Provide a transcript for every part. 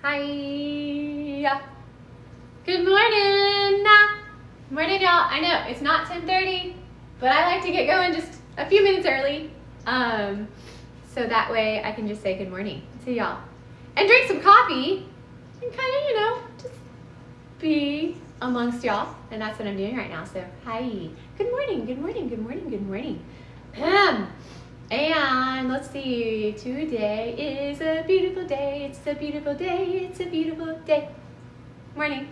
Hi. Good morning. Morning, y'all. I know it's not 10:30, but I like to get going just a few minutes early, so that way I can just say good morning to y'all and drink some coffee and kind of, just be amongst y'all. And that's what I'm doing right now. So hi. Good morning. Good morning. Good morning. Good morning. And let's see, today is a beautiful day, it's a beautiful day, it's a beautiful day. Morning.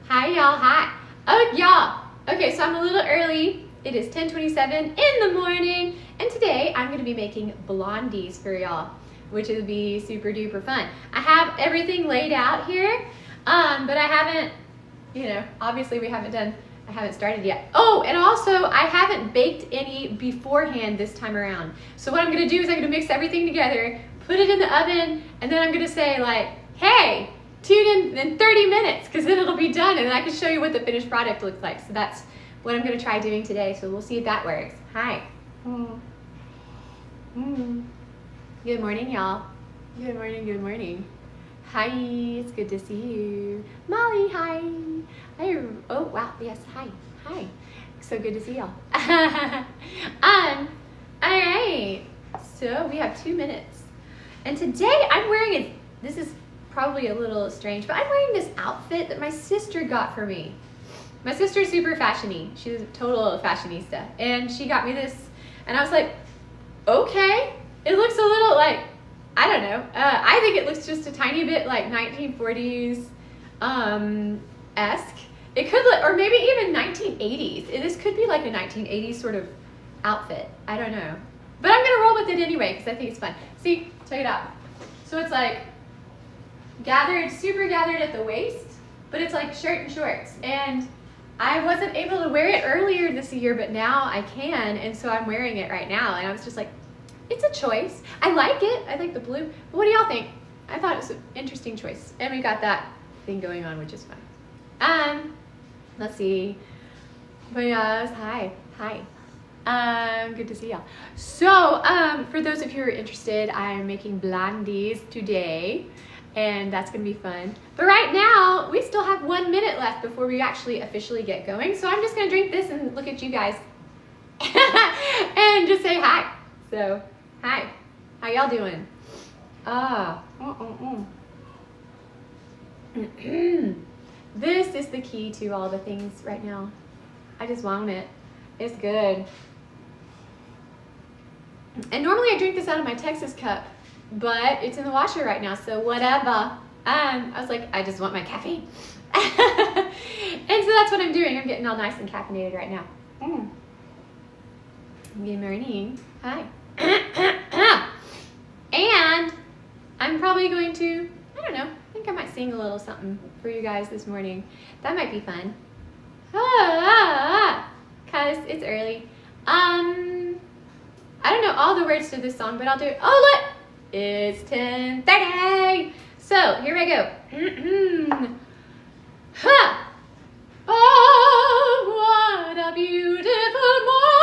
Hi y'all, hi. Oh y'all, okay, so I'm a little early. It is 10:27 in the morning, and today I'm gonna be making blondies for y'all, which will be super duper fun. I have everything laid out here, but I haven't, obviously I haven't started yet. Oh, and also I haven't baked any beforehand this time around. So what I'm gonna do is I'm gonna mix everything together, put it in the oven, and then I'm gonna say like, hey, tune in 30 minutes, because then it'll be done and then I can show you what the finished product looks like. So that's what I'm gonna try doing today. So we'll see if that works. Hi. Good morning, y'all. Good morning, good morning. Hi, it's good to see you. Molly, hi. Oh, wow, yes, hi. So good to see y'all. All right, so we have 2 minutes. And today I'm wearing this is probably a little strange, but I'm wearing this outfit that my sister got for me. My sister's super fashion-y. She's a total fashionista. And she got me this, and I was like, okay. It looks a little like, I don't know. I think it looks just a tiny bit like 1940s esque. It could look, or maybe even 1980s. This could be like a 1980s sort of outfit. I don't know. But I'm gonna roll with it anyway because I think it's fun. See, check it out. So it's like super gathered at the waist, but it's like shirt and shorts. And I wasn't able to wear it earlier this year, but now I can, and so I'm wearing it right now. And I was just like, it's a choice. I like it. I like the blue. But what do y'all think? I thought it was an interesting choice. And we got that thing going on, which is fun. Let's see. But hi. Good to see y'all. So, for those of you who are interested, I'm making blondies today, and that's gonna be fun. But right now, we still have 1 minute left before we actually officially get going. So I'm just gonna drink this and look at you guys and just say hi. So, hi. How y'all doing? This is the key to all the things right now. I just want it. It's good. And normally I drink this out of my Texas cup, but it's in the washer right now, so whatever. I was like, I just want my caffeine. And so that's what I'm doing. I'm getting all nice and caffeinated right now. Good morning. Hi. And I'm probably going to, I don't know, I think I might sing a little something for you guys this morning. That might be fun. Cause it's early. I don't know all the words to this song, but I'll do it. Oh look, it's 10:30. So here I go. Oh, what a beautiful morning.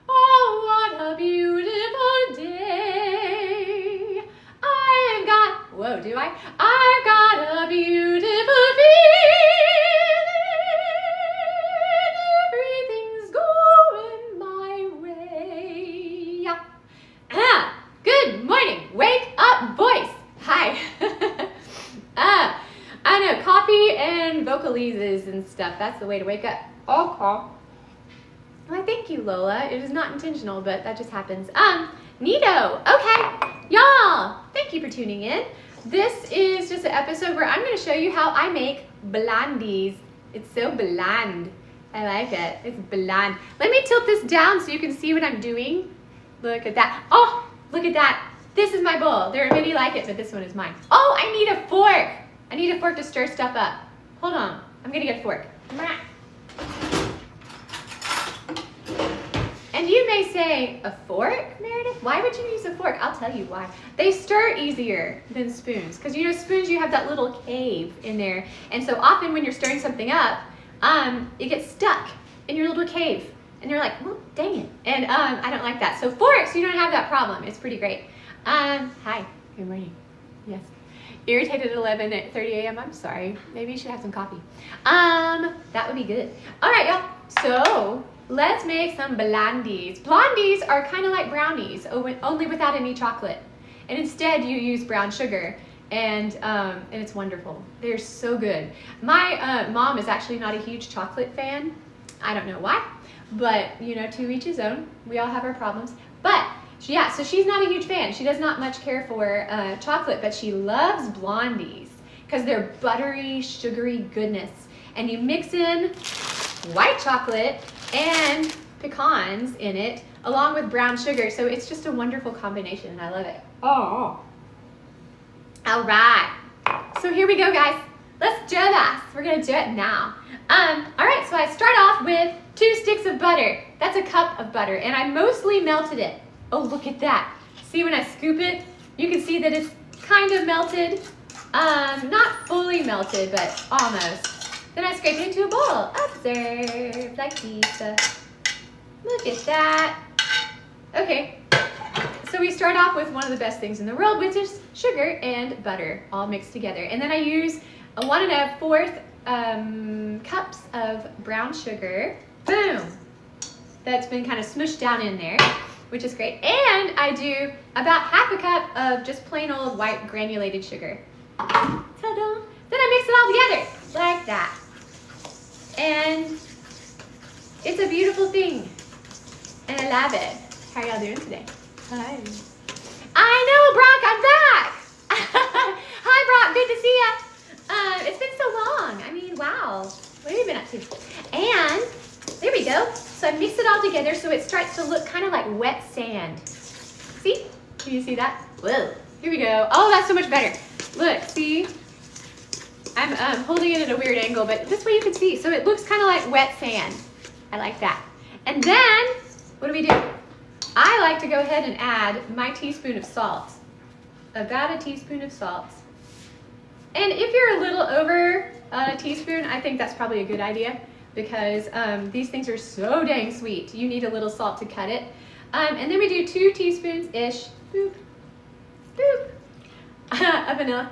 Oh, what a beautiful day. I've got, whoa, do I? I've got a beautiful feeling. Everything's going my way. Good morning. Wake up, voice. Hi. I know, coffee and vocalises and stuff. That's the way to wake up. Okay. Well, thank you, Lola. It is not intentional, but that just happens. Neato. Okay. Y'all, thank you for tuning in. This is just an episode where I'm going to show you how I make blondies. It's so bland. I like it. It's bland. Let me tilt this down so you can see what I'm doing. Look at that. Oh, look at that. This is my bowl. There are many like it, but this one is mine. Oh, I need a fork. I need a fork to stir stuff up. Hold on. I'm going to get a fork. And you may say, a fork, Meredith? Why would you use a fork? I'll tell you why. They stir easier than spoons. Because spoons, you have that little cave in there. And so often when you're stirring something up, it gets stuck in your little cave. And you're like, well, dang it. And I don't like that. So forks, you don't have that problem. It's pretty great. Hi, good morning. Yes. Irritated at 11:30 a.m. I'm sorry. Maybe you should have some coffee. That would be good. All right, y'all. So let's make some blondies. Blondies are kind of like brownies, only without any chocolate. And instead you use brown sugar, and it's wonderful. They're so good. My mom is actually not a huge chocolate fan. I don't know why, but you know, to each his own. We all have our problems. But yeah, so she's not a huge fan. She does not much care for chocolate, but she loves blondies because they're buttery, sugary goodness. And you mix in white chocolate and pecans in it, along with brown sugar. So it's just a wonderful combination, and I love it. Oh. All right. So here we go, guys. Let's do this. We're gonna do it now. All right, so I start off with 2 sticks of butter. That's a cup of butter, and I mostly melted it. Oh, look at that. See, when I scoop it, you can see that it's kind of melted. Not fully melted, but almost. Then I scrape it into a bowl. Observe, like pizza. Look at that. Okay, so we start off with one of the best things in the world, which is sugar and butter all mixed together. And then I use 1 1/4 cups of brown sugar. Boom. That's been kind of smushed down in there, which is great. And I do about 1/2 cup of just plain old white granulated sugar. Ta-da! Then I mix it all together like that. And it's a beautiful thing. And I love it. How are y'all doing today? Hi. I know, Brock, I'm back. Hi, Brock, good to see ya. It's been so long. I mean, wow. What have you been up to? And there we go. So I mix it all together so it starts to look kind of like wet sand. See? Can you see that? Whoa. Here we go. Oh, that's so much better. Look, see? I'm holding it at a weird angle, but this way you can see. So it looks kind of like wet sand. I like that. And then, what do we do? I like to go ahead and add my teaspoon of salt. About a teaspoon of salt. And if you're a little over a teaspoon, I think that's probably a good idea, because these things are so dang sweet. You need a little salt to cut it. And then we do 2 teaspoons-ish, boop, boop, of vanilla.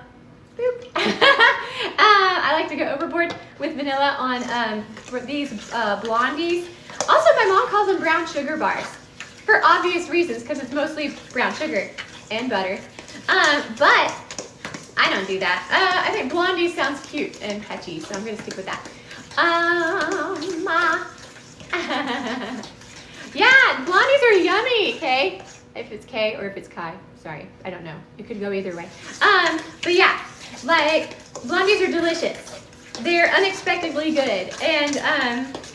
Boop. I like to go overboard with vanilla on these blondies. Also, my mom calls them brown sugar bars for obvious reasons, because it's mostly brown sugar and butter. But I don't do that. I think blondie sounds cute and catchy, so I'm going to stick with that. Yeah, blondies are yummy, Kay. If it's Kay or if it's Kai. Sorry, I don't know. It could go either way. But yeah, like, blondies are delicious. They're unexpectedly good. And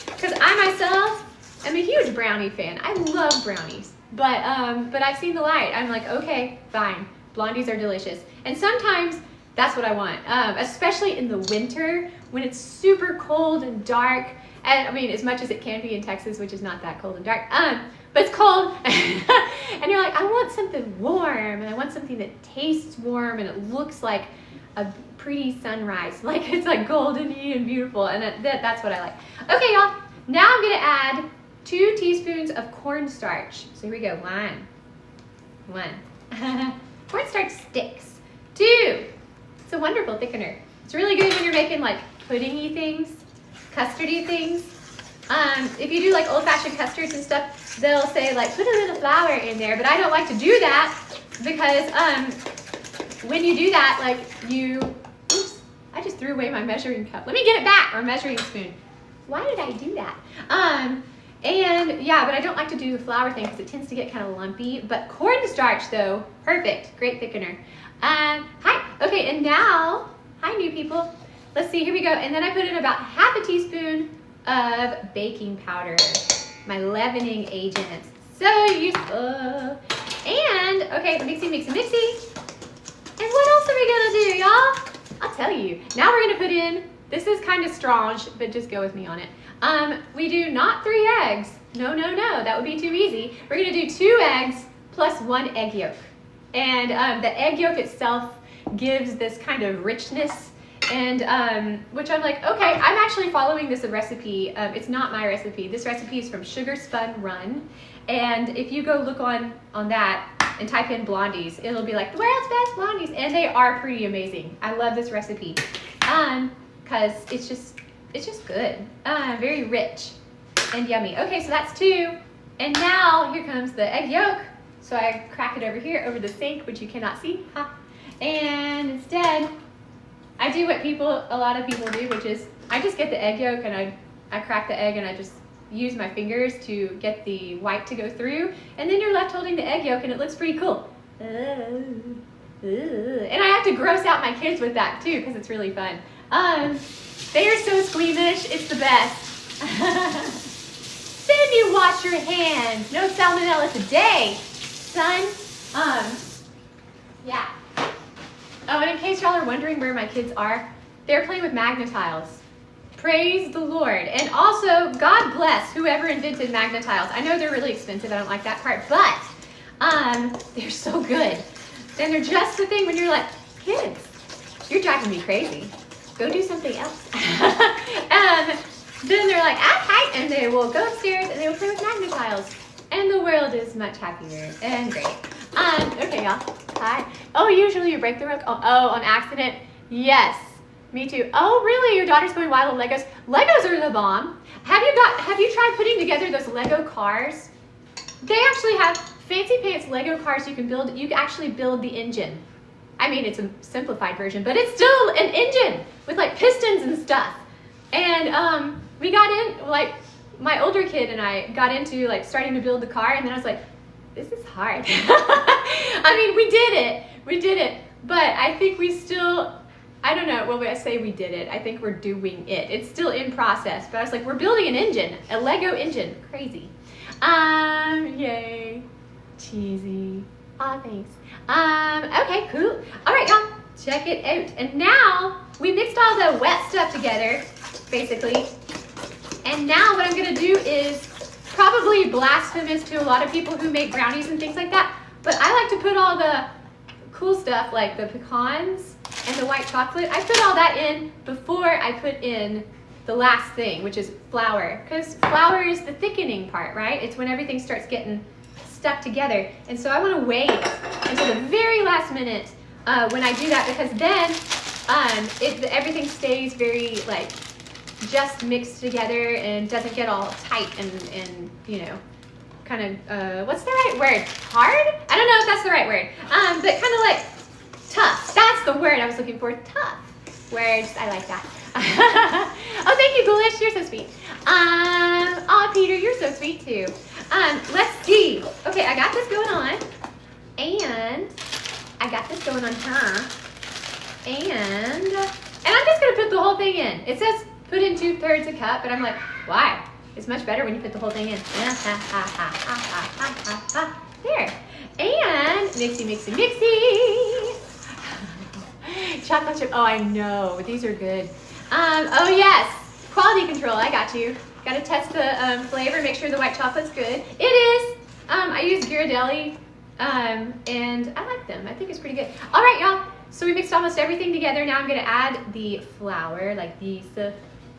because I myself am a huge brownie fan. I love brownies. But I've seen the light. I'm like, okay, fine. Blondies are delicious. And sometimes that's what I want, especially in the winter when it's super cold and dark. And I mean, as much as it can be in Texas, which is not that cold and dark, but it's cold. And you're like, I want something warm, and I want something that tastes warm, and it looks like a pretty sunrise, like it's like golden-y and beautiful, and that's what I like. Okay, y'all, now I'm gonna add 2 teaspoons of cornstarch. So here we go, one. Cornstarch sticks. 2. It's a wonderful thickener. It's really good when you're making like puddingy things, custardy things. If you do like old-fashioned custards and stuff, they'll say like put a little flour in there, but I don't like to do that because when you do that, like oops, I just threw away my measuring cup. Let me get it back, or measuring spoon. Why did I do that? And yeah, but I don't like to do the flour thing because it tends to get kind of lumpy. But cornstarch though, perfect, great thickener. Hi, okay, and now, hi new people. Let's see, here we go. And then I put in about 1/2 teaspoon of baking powder, my leavening agent. So useful. And, okay, mixy. And what else are we gonna do, y'all? I'll tell you. Now we're gonna put in, this is kind of strong, but just go with me on it. We do not 3 eggs. No, that would be too easy. We're gonna do 2 eggs plus 1 egg yolk. And the egg yolk itself gives this kind of richness, and which I'm like, okay, I'm actually following this recipe. It's not my recipe. This recipe is from Sugar Spun Run. And if you go look on that, and type in blondies. It'll be like the world's best blondies, and they are pretty amazing. I love this recipe because it's just good. Very rich and yummy. Okay, so that's 2. And now here comes the egg yolk. So I crack it over here over the sink, which you cannot see. And instead, I do what a lot of people do, which is I just get the egg yolk and I crack the egg and I just use my fingers to get the white to go through. And then you're left holding the egg yolk and it looks pretty cool. And I have to gross out my kids with that too because it's really fun. They are so squeamish, it's the best. Then you wash your hands. No salmonella today, son. Yeah. Oh, and in case y'all are wondering where my kids are, they're playing with magnetiles. Praise the Lord. And also, God bless whoever invented magnetiles. I know they're really expensive, I don't like that part, but they're so good. And they're just the thing when you're like, kids, you're driving me crazy. Go do something else. Then they're like, hi, and they will go upstairs and they will play with magnetiles. And the world is much happier and great. Okay, y'all. Hi. Oh, usually you break the rope. Oh, on accident. Yes, me too. Oh, really? Your daughter's going wild with Legos. Legos are the bomb. Have you tried putting together those Lego cars? They actually have fancy pants Lego cars you can build. You can actually build the engine. I mean, it's a simplified version, but it's still an engine with like pistons and stuff. And we got in, like, my older kid and I got into like starting to build the car, and then I was like, this is hard. I mean, we did it, but I think we still, I don't know, well, I say we did it, I think we're doing it. It's still in process, but I was like, we're building an engine, a Lego engine, crazy. Yay, cheesy, aw, thanks. Okay, cool. All right, y'all, check it out. And now we mixed all the wet stuff together, basically. And now what I'm gonna do is probably blasphemous to a lot of people who make brownies and things like that, but I like to put all the cool stuff like the pecans and the white chocolate, I put all that in before I put in the last thing, which is flour, because flour is the thickening part, right? It's when everything starts getting stuck together. And so I want to wait until the very last minute when I do that, because then everything stays very like just mixed together and doesn't get all tight and you know, kind of, what's the right word? Hard? I don't know if that's the right word, but kind of like tough. That's the word I was looking for, tough words. I like that. Oh, thank you, Ghoulish. You're so sweet. Oh, Peter, you're so sweet too. Let's see. Okay, I got this going on, and I got this going on, and I'm just gonna put the whole thing in. It says put in 2/3 a cup, but I'm like, why? It's much better when you put the whole thing in. There. And mixy, mixy, mixy. Chocolate chip. Oh, I know. These are good. Oh, yes. Quality control. I got you. Got to test the flavor, make sure the white chocolate's good. It is. I use Ghirardelli, and I like them. I think it's pretty good. All right, y'all. So we mixed almost everything together. Now I'm going to add the flour, like this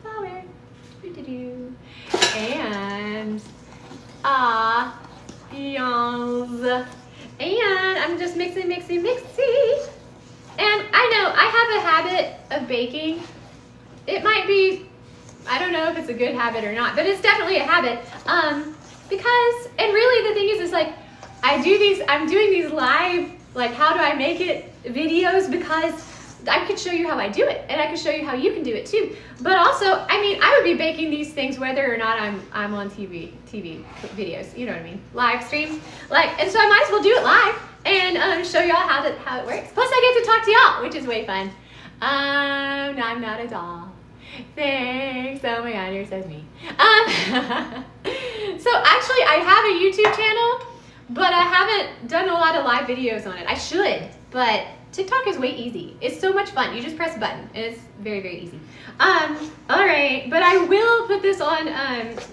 flour. And, yes. And I'm just mixing, mixing, mixing. And I know I have a habit of baking. It might be, I don't know if it's a good habit or not, but it's definitely a habit. Because, and really the thing is like, I'm doing these live, like how do I make it videos, because I could show you how I do it, and I could show you how you can do it too. But also, I mean, I would be baking these things whether or not I'm on TV videos, you know what I mean, live stream. Like, and so I might as well do it live and show y'all how it works. Plus I get to talk to y'all, which is way fun. No, I'm not a doll. Thanks. Oh my God, you're so mean. So actually, I have a YouTube channel, but I haven't done a lot of live videos on it. I should, but TikTok is way easy. It's so much fun. You just press a button, and it's very, very easy. All right, but I will put this on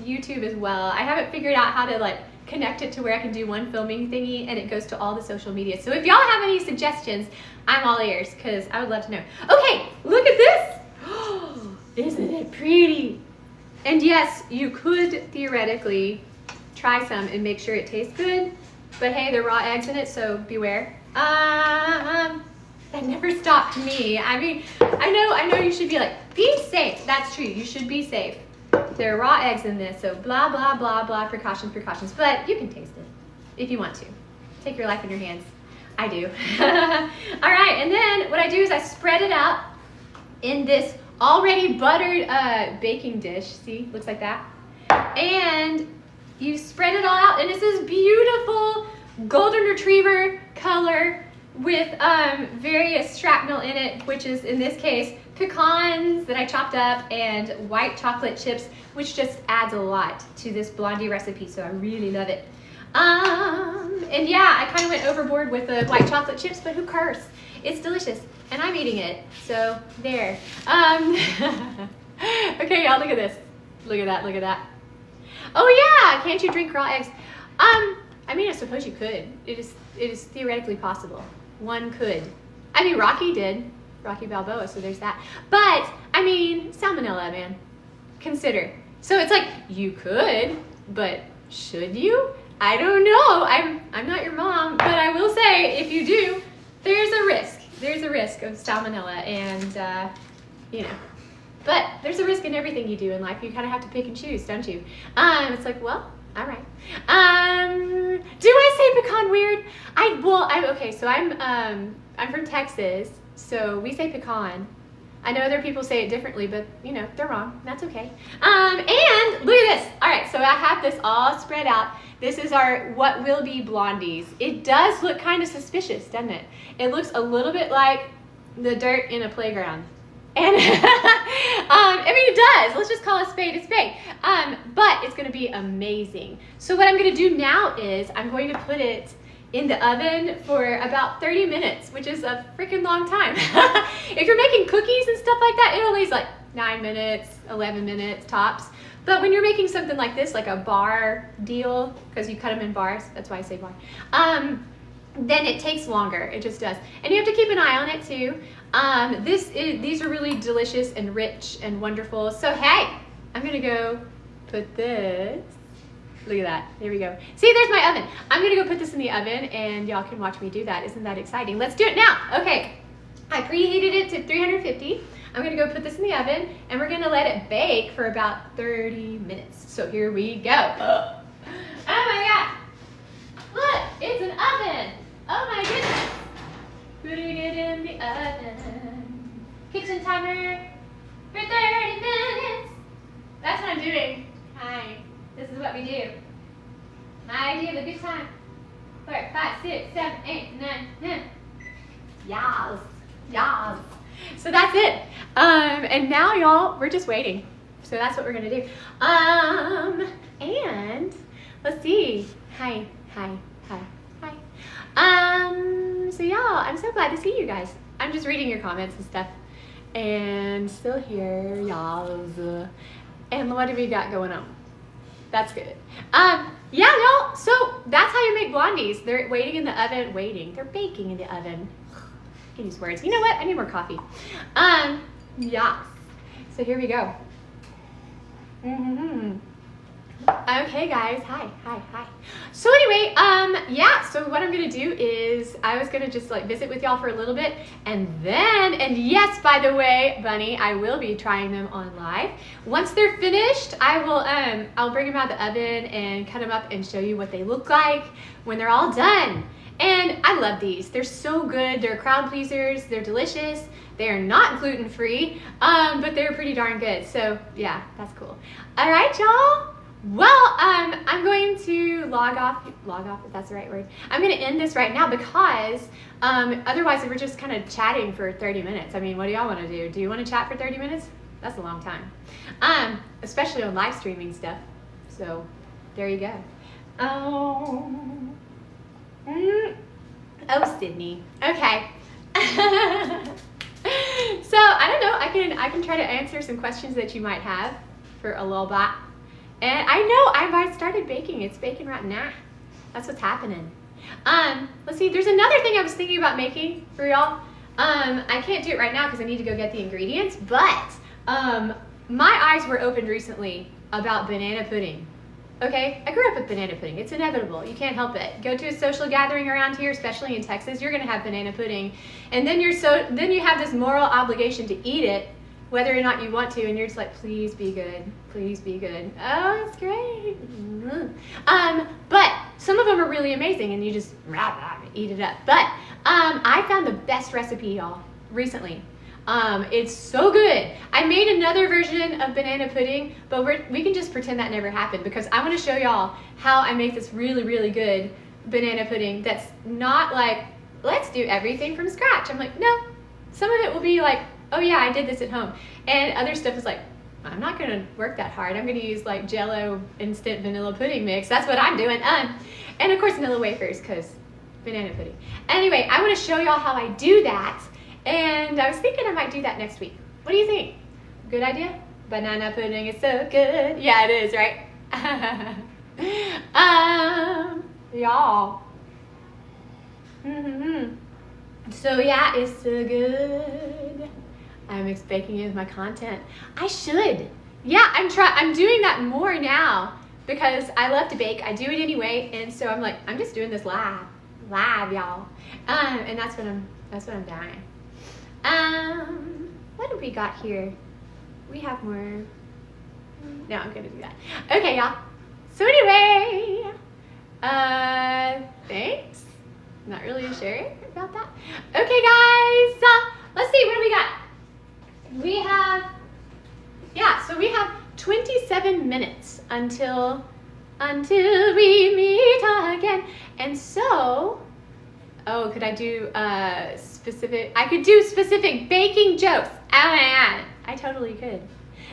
YouTube as well. I haven't figured out how to like connect it to where I can do one filming thingy and it goes to all the social media. So if y'all have any suggestions, I'm all ears, because I would love to know. Okay, look at this. Isn't it pretty? And yes, you could theoretically try some and make sure it tastes good, But hey, there are raw eggs in it, so beware. That never stopped me. I mean, I know you should be like, be safe. That's true, you should be safe. There are raw eggs in this, so blah, blah, blah, blah, precautions, precautions. But you can taste it if you want to. Take your life in your hands. I do. All right, and then what I do is I spread it out in this already buttered baking dish. See, looks like that. And you spread it all out, and it's this beautiful golden retriever color with various shrapnel in it, which is, in this case, pecans that I chopped up and white chocolate chips, which just adds a lot to this blondie recipe, so I really love it. And yeah, I kind of went overboard with the white chocolate chips, but who cares? It's delicious, and I'm eating it, so there. Okay, y'all, look at this. Look at that, look at that. Oh yeah, can't you drink raw eggs? I mean, I suppose you could. It is theoretically possible. One could. I mean, Rocky did. Rocky Balboa, so there's that. But, I mean, salmonella, man. Consider. So it's like, you could, but should you? I don't know. I'm not your mom, but I will say, if you do, there's a risk. There's a risk of salmonella, and, you know. But there's a risk in everything you do in life. You kind of have to pick and choose, don't you? It's like, well, all right. Do I say pecan weird? Okay, so I'm from Texas, so we say pecan. I know other people say it differently, but you know, they're wrong. That's okay. And look at this. All right, so I have this all spread out. This is our what will be blondies. It does look kind of suspicious, doesn't it? It looks a little bit like the dirt in a playground. And I mean, it does. Let's just call a spade a spade. But it's going to be amazing. So what I'm going to do now is I'm going to put it in the oven for about 30 minutes, which is a freaking long time. If you're making cookies and stuff like that, it only is like 9 minutes, 11 minutes tops. But when you're making something like this, like a bar deal, because you cut them in bars, that's why I say bar, then it takes longer. It just does. And you have to keep an eye on it too. These are really delicious and rich and wonderful. So hey, I'm gonna go put this, look at that, there we go. See, there's my oven. I'm gonna go put this in the oven and y'all can watch me do that. Isn't that exciting? Let's do it now. Okay, I preheated it to 350. I'm gonna go put this in the oven and we're gonna let it bake for about 30 minutes. So here we go. Oh my God, look, it's an oven. Oh my goodness. Putting it in the oven. Kitchen timer for 30 minutes. That's what I'm doing. Hi. This is what we do. My idea of a good time. 4, 5, 6, 7, 8, 9, 10. Yas. Yas. So that's it. And now, y'all, we're just waiting. So that's what we're gonna do. And let's see. Hi. Hi. Hi. Hi. So y'all, I'm so glad to see you guys. I'm just reading your comments and stuff. And still here, y'all. And what have we got going on? That's good. Yeah, y'all, so that's how you make blondies. They're waiting in the oven, They're baking in the oven. I can use words. You know what? I need more coffee. Yeah. So here we go. Okay, guys. Hi. So anyway, yeah, so what I'm gonna do is I was gonna just like visit with y'all for a little bit and yes, by the way, Bunny, I will be trying them on live. Once they're finished, I will I'll bring them out of the oven and cut them up and show you what they look like when they're all done. And I love these. They're so good. They're crowd pleasers. They're delicious. They're not gluten-free, but they're pretty darn good. So yeah, that's cool. All right, y'all. Well, I'm going to log off if that's the right word. I'm going to end this right now because otherwise we're just kind of chatting for 30 minutes. I mean, what do y'all want to do? Do you want to chat for 30 minutes? That's a long time, especially on live streaming stuff. So there you go. Oh, Sydney. Okay. So I don't know. I can try to answer some questions that you might have for a little bit. And I know I started baking. It's baking right now. That's what's happening. Let's see. There's another thing I was thinking about making for y'all. I can't do it right now because I need to go get the ingredients. But my eyes were opened recently about banana pudding. okay? I grew up with banana pudding. It's inevitable. You can't help it. Go to a social gathering around here, especially in Texas, you're gonna have banana pudding. And then then you have this moral obligation to eat it, whether or not you want to, and you're just like, please be good, please be good. Oh, it's great. But some of them are really amazing, and you just eat it up. But I found the best recipe, y'all, recently. It's so good. I made another version of banana pudding, but we can just pretend that never happened, because I want to show y'all how I make this really, really good banana pudding that's not like, let's do everything from scratch. I'm like, no, some of it will be like, oh yeah, I did this at home. And other stuff is like, I'm not gonna work that hard. I'm gonna use like Jell-O instant vanilla pudding mix. That's what I'm doing. And of course vanilla wafers, because banana pudding. Anyway, I wanna show y'all how I do that. And I was thinking I might do that next week. What do you think? Good idea? Banana pudding is so good. Yeah, it is, right? Y'all. So yeah, it's so good. I'm baking it with my content. I should. Yeah, I'm doing that more now because I love to bake. I do it anyway, and so I'm like, I'm just doing this live, y'all. And that's what I'm doing. What do we got here? We have more. No, I'm gonna do that. Okay, y'all. So anyway, thanks. Not really sure about that. Okay, guys. Let's see. What do we got? We have 27 minutes until we meet again. And so, oh, could I do specific? I could do specific baking jokes. I totally could.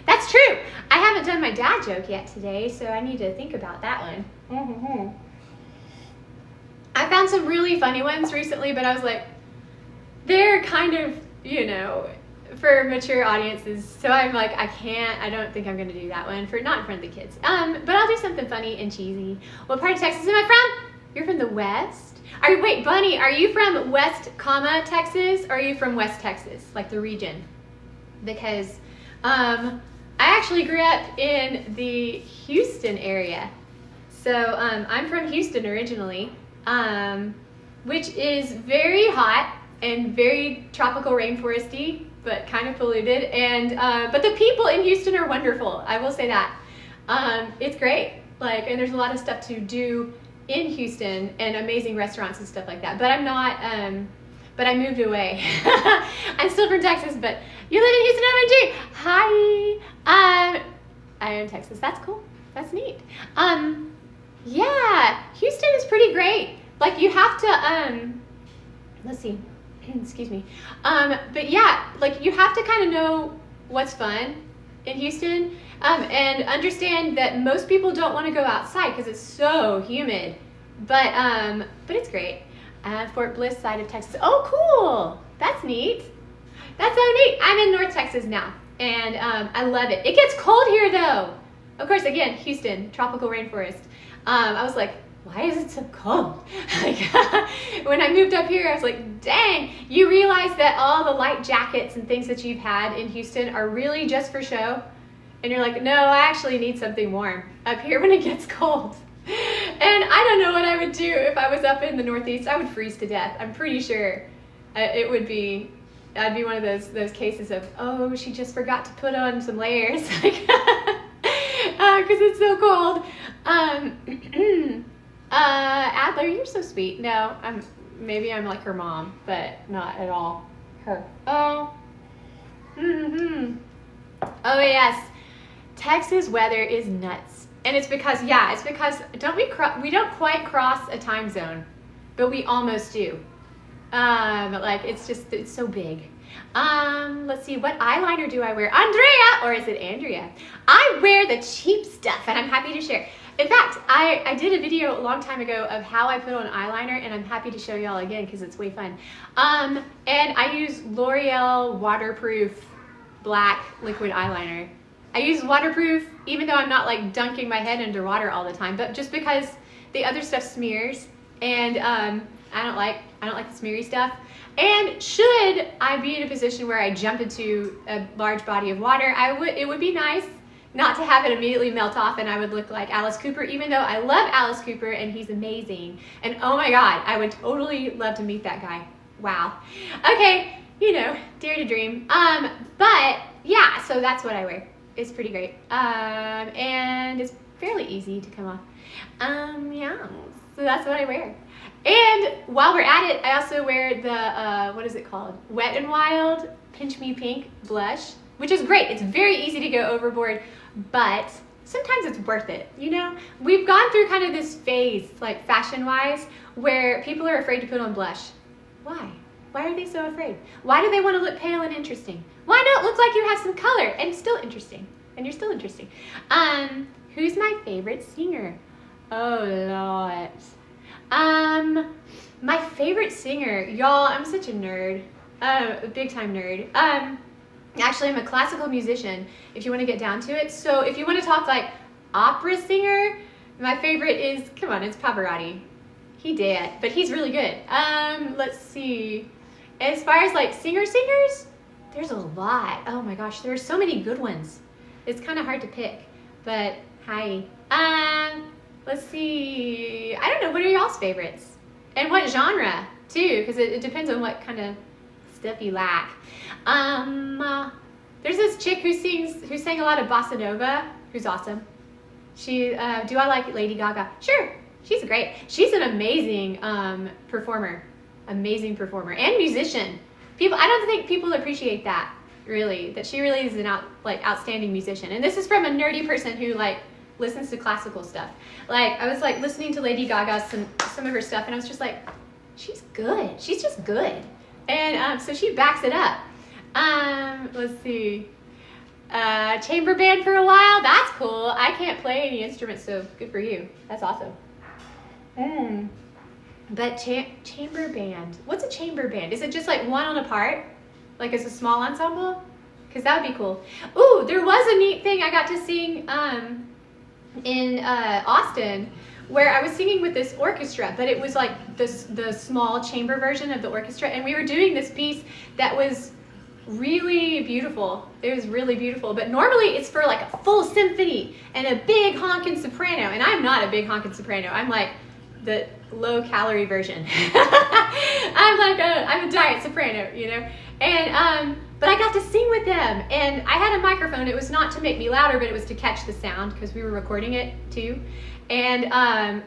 That's true. I haven't done my dad joke yet today, so I need to think about that one. I found some really funny ones recently, but I was like, they're kind of, for mature audiences. So I'm like, I don't think I'm gonna do that one not in front of the kids. But I'll do something funny and cheesy. What part of Texas am I from? You're from the West? Wait, Bunny, are you from West, Texas, or are you from West Texas, like the region? Because I actually grew up in the Houston area. So I'm from Houston originally, which is very hot and very tropical rainforesty, but kind of polluted. And but the people in Houston are wonderful. I will say that. It's great. And there's a lot of stuff to do in Houston and amazing restaurants and stuff like that. But I'm not. But I moved away. I'm still from Texas, but you live in Houston, OMG. Hi. I am Texas. That's cool. That's neat. Yeah, Houston is pretty great. You have to. Let's see. Excuse me. But yeah, you have to kind of know what's fun in Houston, and understand that most people don't want to go outside because it's so humid. But it's great. Fort Bliss side of Texas. Oh, cool. That's neat. That's so neat. I'm in North Texas now, and I love it. It gets cold here though. Of course, again, Houston, tropical rainforest. I was like, why is it so cold? When I moved up here, I was like, dang, you realize that all the light jackets and things that you've had in Houston are really just for show? And you're like, no, I actually need something warm up here when it gets cold. And I don't know what I would do if I was up in the Northeast. I would freeze to death. I'm pretty sure I'd be one of those cases of, oh, she just forgot to put on some layers. Because it's so cold. Adler, you're so sweet. No, maybe I'm like her mom, but not at all her. Oh. Oh yes. Texas weather is nuts. And it's because we don't quite cross a time zone, but we almost do. It's so big. Let's see, what eyeliner do I wear? Andrea, or is it Andrea? I wear the cheap stuff, and I'm happy to share. In fact, I did a video a long time ago of how I put on eyeliner, and I'm happy to show y'all again because it's way fun. And I use L'Oreal waterproof black liquid eyeliner. I use waterproof even though I'm not dunking my head under water all the time, but just because the other stuff smears, and I don't like the smeary stuff. And should I be in a position where I jump into a large body of water, it would be nice not to have it immediately melt off and I would look like Alice Cooper, even though I love Alice Cooper and he's amazing. And oh my God, I would totally love to meet that guy. Wow. Okay, you know, dare to dream. But yeah, so that's what I wear. It's pretty great. And it's fairly easy to come off. Yeah, so that's what I wear. And while we're at it, I also wear the, what is it called? Wet n Wild Pinch Me Pink blush, which is great. It's very easy to go overboard, but sometimes it's worth it, you know? We've gone through kind of this phase, like fashion-wise, where people are afraid to put on blush. Why? Why are they so afraid? Why do they want to look pale and interesting? Why not look like you have some color and still interesting? And you're still interesting. Who's my favorite singer? Oh, Lord. My favorite singer, y'all, I'm such a nerd, a big time nerd. Actually, I'm a classical musician, if you want to get down to it. So if you want to talk like opera singer, my favorite is, come on, it's Pavarotti. He did, but he's really good. Let's see. As far as like singers, there's a lot. Oh my gosh, there are so many good ones. It's kind of hard to pick, but hi. Let's see. I don't know, what are y'all's favorites? And what genre, too, because it depends on what kind of stuff you like. There's this chick who sang a lot of bossa nova, who's awesome. Do I like Lady Gaga? Sure, she's great. She's an amazing performer and musician. I don't think people appreciate that, really, that she really is an outstanding musician. And this is from a nerdy person who like listens to classical stuff. Like, I was like listening to Lady Gaga, some of her stuff, and I was just like, she's good. She's just good. And so she backs it up. Let's see. Chamber band for a while. That's cool. I can't play any instruments, so good for you. That's awesome. But chamber band. What's a chamber band? Is it just like one on a part? Like it's a small ensemble? Because that would be cool. Ooh, there was a neat thing I got to sing in Austin, where I was singing with this orchestra, but it was like the small chamber version of the orchestra, and we were doing this piece that was really beautiful. It was really beautiful, but normally it's for like a full symphony and a big honkin' soprano, and I'm not a big honkin' soprano. I'm like the low-calorie version. I'm a diet soprano, you know? And but I got to sing with them, and I had a microphone. It was not to make me louder, but it was to catch the sound, because we were recording it too. And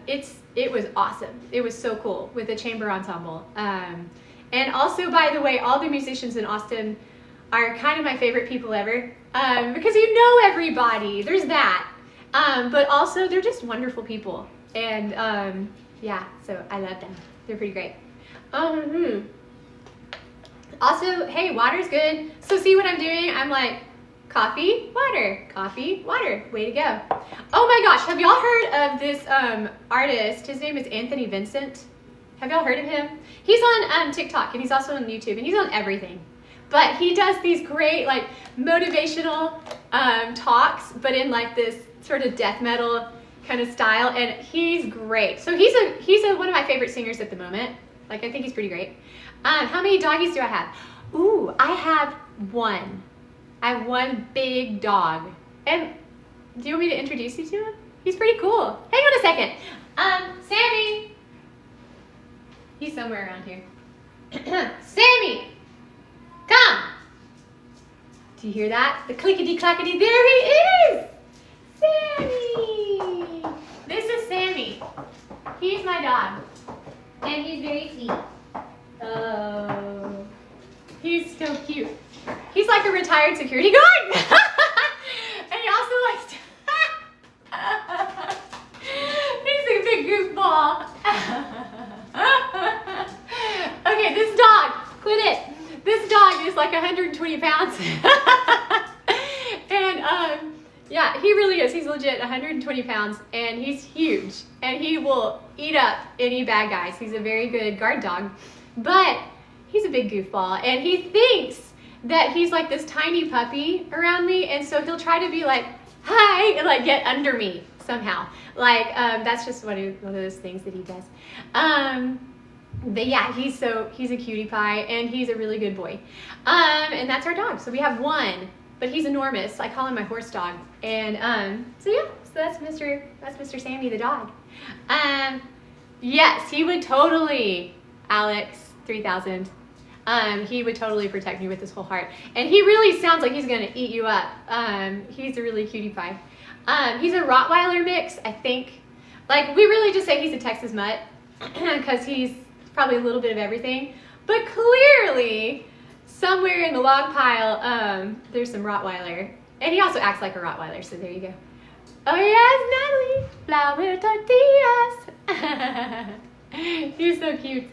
it was awesome. It was so cool with the chamber ensemble. And also, by the way, all the musicians in Austin are kind of my favorite people ever, because you know everybody. There's that. But also, they're just wonderful people. And yeah, so I love them. They're pretty great. Also, hey, water's good. So see what I'm doing? I'm like, coffee, water, way to go. Oh my gosh, have y'all heard of this artist? His name is Anthony Vincent. Have y'all heard of him? He's on TikTok, and he's also on YouTube, and he's on everything. But he does these great like motivational talks, but in like this sort of death metal kind of style, and he's great. So he's one of my favorite singers at the moment. Like, I think he's pretty great. How many doggies do I have? Ooh, I have one. I have one big dog. And do you want me to introduce you to him? He's pretty cool. Hang on a second. Sammy. He's somewhere around here. Sammy, come. Do you hear that? The clickety-clackety, there he is. Sammy. This is Sammy. He's my dog. And he's very sweet. Oh, he's so cute. He's like a retired security guard. And he also likes to he's a big goofball. Okay, this dog, quit it. This dog is like 120 pounds. And yeah, he really is. He's legit 120 pounds, and he's huge. And he will eat up any bad guys. He's a very good guard dog. But he's a big goofball, and he thinks that he's like this tiny puppy around me, and so he'll try to be like, hi, and like get under me somehow. Like, that's just one of those things that he does. But yeah, he's a cutie pie, and he's a really good boy. And that's our dog. So we have one, but he's enormous. I call him my horse dog. And so yeah, so that's Mr. Sammy the dog. Yes, he would totally, Alex 3000. He would totally protect me with his whole heart. And he really sounds like he's gonna eat you up. He's a really cutie pie. He's a Rottweiler mix, I think. Like, we really just say he's a Texas mutt because he's probably a little bit of everything. But clearly, somewhere in the log pile, there's some Rottweiler. And he also acts like a Rottweiler, so there you go. Oh yes, Natalie, flour tortillas. He's so cute.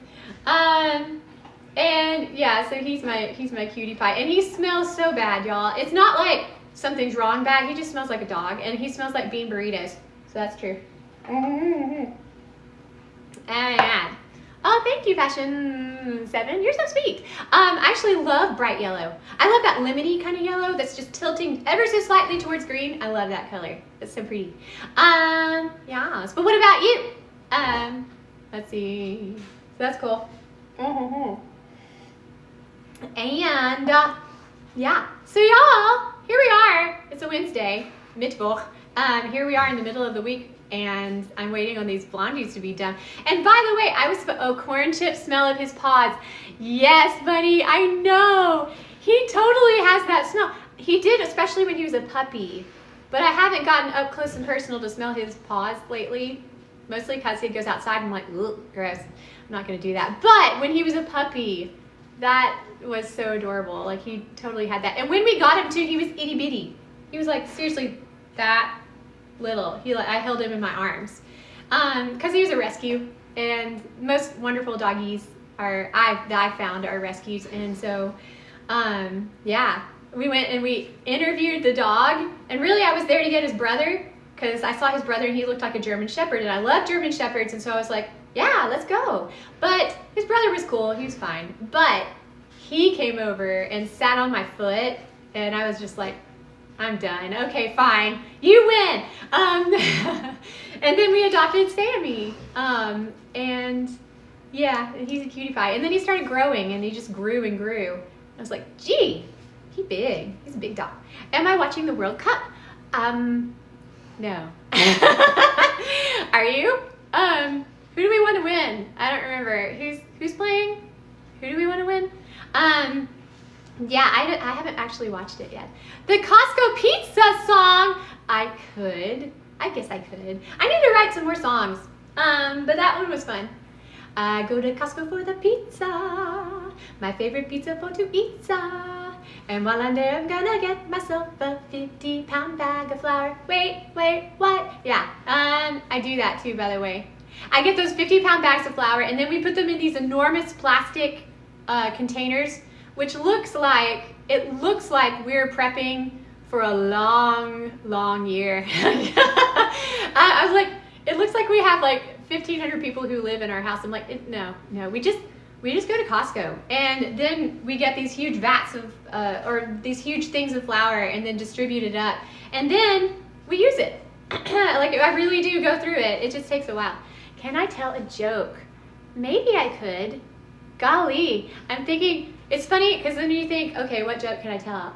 And yeah, so he's my cutie pie, and he smells so bad, y'all. It's not like something's wrong bad. He just smells like a dog, and he smells like bean burritos. So that's true. And oh, thank you, Fashion 7. You're so sweet. I actually love bright yellow. I love that lemony kind of yellow that's just tilting ever so slightly towards green. I love that color. It's so pretty. Yes. But what about you? Let's see. So that's cool. And yeah. So y'all, here we are. It's a Wednesday, Mittwoch. Here we are in the middle of the week, and I'm waiting on these blondies to be done. And by the way, corn chip smell of his paws. Yes, buddy, I know. He totally has that smell. He did, especially when he was a puppy. But I haven't gotten up close and personal to smell his paws lately. Mostly because he goes outside and I'm like, ugh, gross. I'm not gonna do that. But when he was a puppy, that was so adorable. Like, he totally had that. And when we got him too, he was itty bitty. He was like seriously that little. I held him in my arms because he was a rescue, and most wonderful doggies that I found are rescues. And so yeah, we went and we interviewed the dog, and really I was there to get his brother because I saw his brother and he looked like a German Shepherd, and I love German Shepherds, and so I was like, yeah, let's go. But his brother was cool, he was fine, but he came over and sat on my foot, and I was just like, I'm done. Okay, fine. You win. And then we adopted Sammy. And yeah, he's a cutie pie. And then he started growing, and he just grew and grew. I was like, gee, he's big. He's a big dog. Am I watching the World Cup? No. Are you? Who do we want to win? I don't remember. Who's playing? Who do we want to win? Yeah, I haven't actually watched it yet. The Costco pizza song. I guess I could. I need to write some more songs. But that one was fun. I go to Costco for the pizza. My favorite pizza for to eat. And while I'm there, I'm gonna get myself a 50-pound bag of flour. Wait, what? Yeah, I do that too, by the way. I get those 50-pound bags of flour, and then we put them in these enormous plastic containers, which looks like we're prepping for a long year. I was like, it looks like we have like 1,500 people who live in our house. I'm like, no, we just go to Costco, and then we get these huge vats of or these huge things of flour, and then distribute it up, and then we use it. Like, I really do go through it. It just takes a while. Can I tell a joke? Maybe I could. Golly, I'm thinking. It's funny because then you think, okay, what joke can I tell?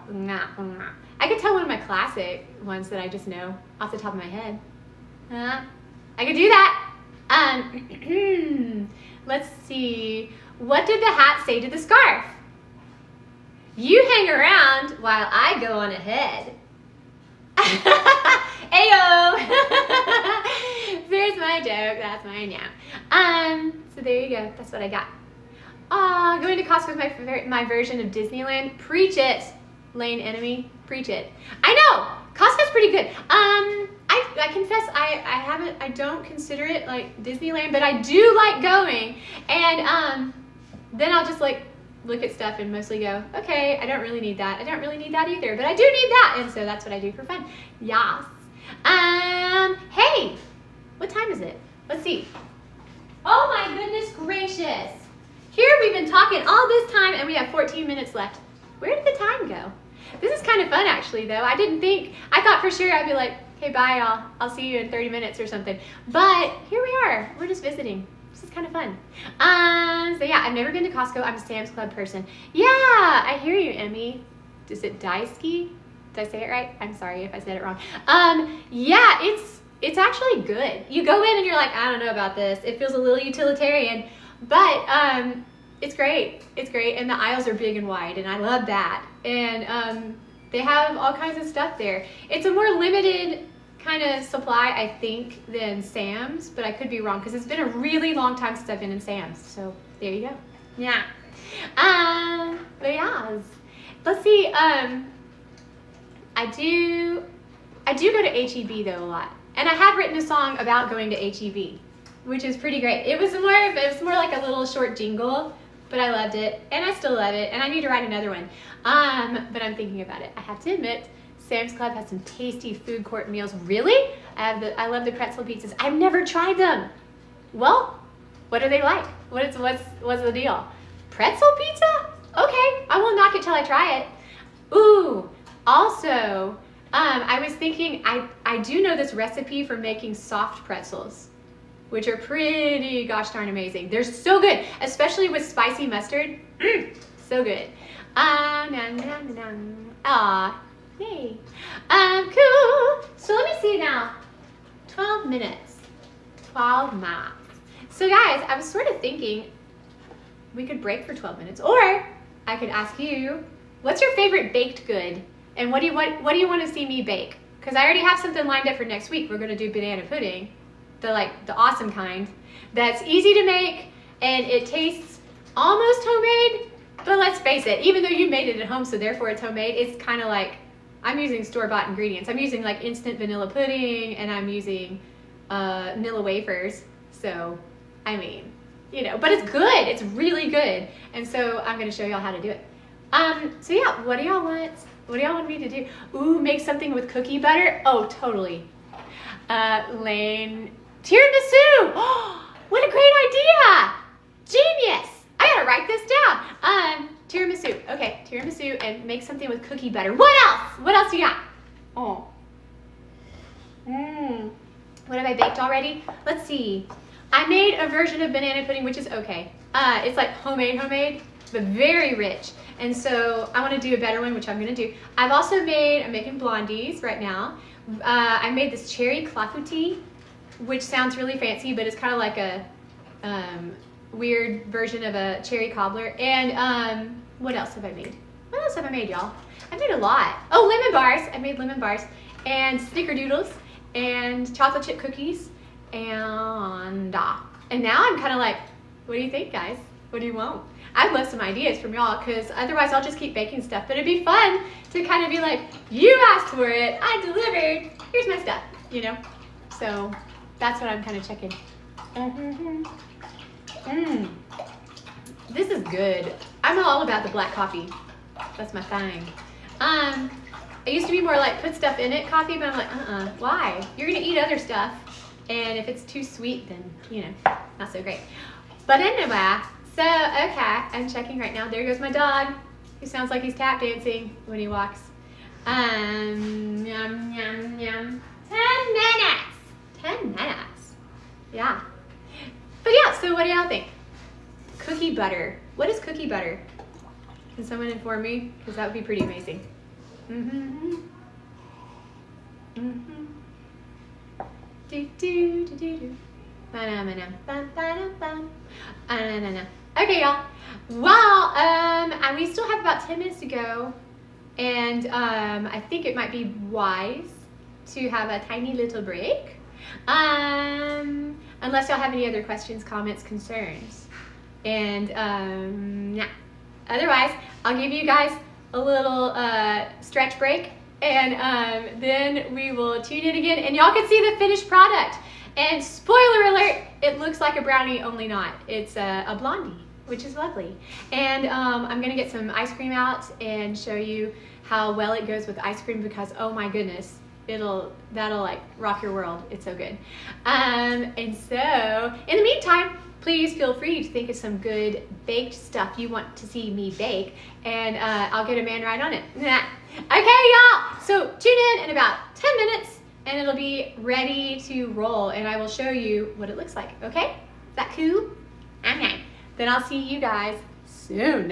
I could tell one of my classic ones that I just know off the top of my head. I could do that. Let's see. What did the hat say to the scarf? You hang around while I go on ahead. Ayo! There's my joke. That's mine now. So there you go. That's what I got. Going to Costco is my version of Disneyland. Preach it, Lane Enemy. Preach it. I know Costco's pretty good. I confess I don't consider it like Disneyland, but I do like going, and then I'll just like look at stuff and mostly go, okay, I don't really need that. I don't really need that either, but I do need that, and so that's what I do for fun. Yes. Hey, what time is it? Let's see. Oh my goodness gracious. Here we've been talking all this time, and we have 14 minutes left. Where did the time go? This is kind of fun, actually, though. I thought for sure I'd be like, okay, bye, y'all. I'll see you in 30 minutes or something. But here we are. We're just visiting. This is kind of fun. So yeah, I've never been to Costco. I'm a Sam's Club person. Yeah, I hear you, Emmy. Is it Daisuke? Did I say it right? I'm sorry if I said it wrong. Yeah, it's actually good. You go in and you're like, I don't know about this. It feels a little utilitarian, but it's great. It's great, and the aisles are big and wide, and I love that. And they have all kinds of stuff there. It's a more limited kind of supply, I think, than Sam's, but I could be wrong because it's been a really long time since I've been in Sam's. So there you go. Yeah. But yeah, let's see. I do go to HEB though a lot, and I have written a song about going to HEB, which is pretty great. It was more like a little short jingle, but I loved it, and I still love it, and I need to write another one. But I'm thinking about it. I have to admit, Sam's Club has some tasty food court meals. Really? I love the pretzel pizzas. I've never tried them. Well, what are they like? What's the deal? Pretzel pizza? Okay, I won't knock it till I try it. Ooh, also, I was thinking, I do know this recipe for making soft pretzels, which are pretty gosh darn amazing. They're so good, especially with spicy mustard. So good. Aw, yay. Cool. So let me see now. 12 minutes. 12 minutes. So guys, I was sort of thinking we could break for 12 minutes, or I could ask you, what's your favorite baked good? And what do you want to see me bake? Because I already have something lined up for next week. We're gonna do banana pudding, the awesome kind, that's easy to make and it tastes almost homemade. But let's face it, even though you made it at home, so therefore it's homemade, it's kind of like I'm using store-bought ingredients. I'm using like instant vanilla pudding, and I'm using vanilla wafers. So, I mean, you know, but it's good. It's really good. And so I'm gonna show y'all how to do it. So yeah, what do y'all want? What do y'all want me to do? Ooh, make something with cookie butter? Oh, totally. Lane, tiramisu! Oh, what a great idea! Genius! I gotta write this down. Tiramisu. Okay, tiramisu and make something with cookie butter. What else? What else you got? Oh. What have I baked already? Let's see. I made a version of banana pudding, which is okay. It's like homemade, but very rich. And so I want to do a better one, which I'm going to do. I'm making blondies right now. I made this cherry clafouti, which sounds really fancy, but it's kind of like a weird version of a cherry cobbler. And what else have I made? What else have I made, y'all? I made a lot. Oh, lemon bars. I made lemon bars and snickerdoodles and chocolate chip cookies. And now I'm kind of like, what do you think, guys? What do you want? I'd love some ideas from y'all, because otherwise I'll just keep baking stuff. But it'd be fun to kind of be like, you asked for it, I delivered, here's my stuff, you know? So that's what I'm kind of checking. This is good. I'm all about the black coffee. That's my thing. I used to be more like put stuff in it coffee, but I'm like, why? You're gonna eat other stuff. And if it's too sweet, then, you know, not so great. But anyway, so, okay, I'm checking right now. There goes my dog, who sounds like he's tap dancing when he walks. Yum, yum, yum. 10 minutes. 10 minutes. Yeah. But yeah, so what do y'all think? Cookie butter. What is cookie butter? Can someone inform me? Because that would be pretty amazing. Do, do, do, do, do. Okay, y'all. Well, and we still have about 10 minutes to go, and I think it might be wise to have a tiny little break, unless y'all have any other questions, comments, concerns. And yeah. Otherwise, I'll give you guys a little stretch break, and then we will tune in again, and y'all can see the finished product. And spoiler alert, it looks like a brownie, only not. It's a blondie, which is lovely. And I'm gonna get some ice cream out and show you how well it goes with ice cream, because oh my goodness, that'll like rock your world. It's so good. And so in the meantime, please feel free to think of some good baked stuff you want to see me bake, and I'll get a man right on it. Okay, y'all, so tune in about 10 minutes and it'll be ready to roll, and I will show you what it looks like, okay? Is that cool? Okay. Then I'll see you guys soon.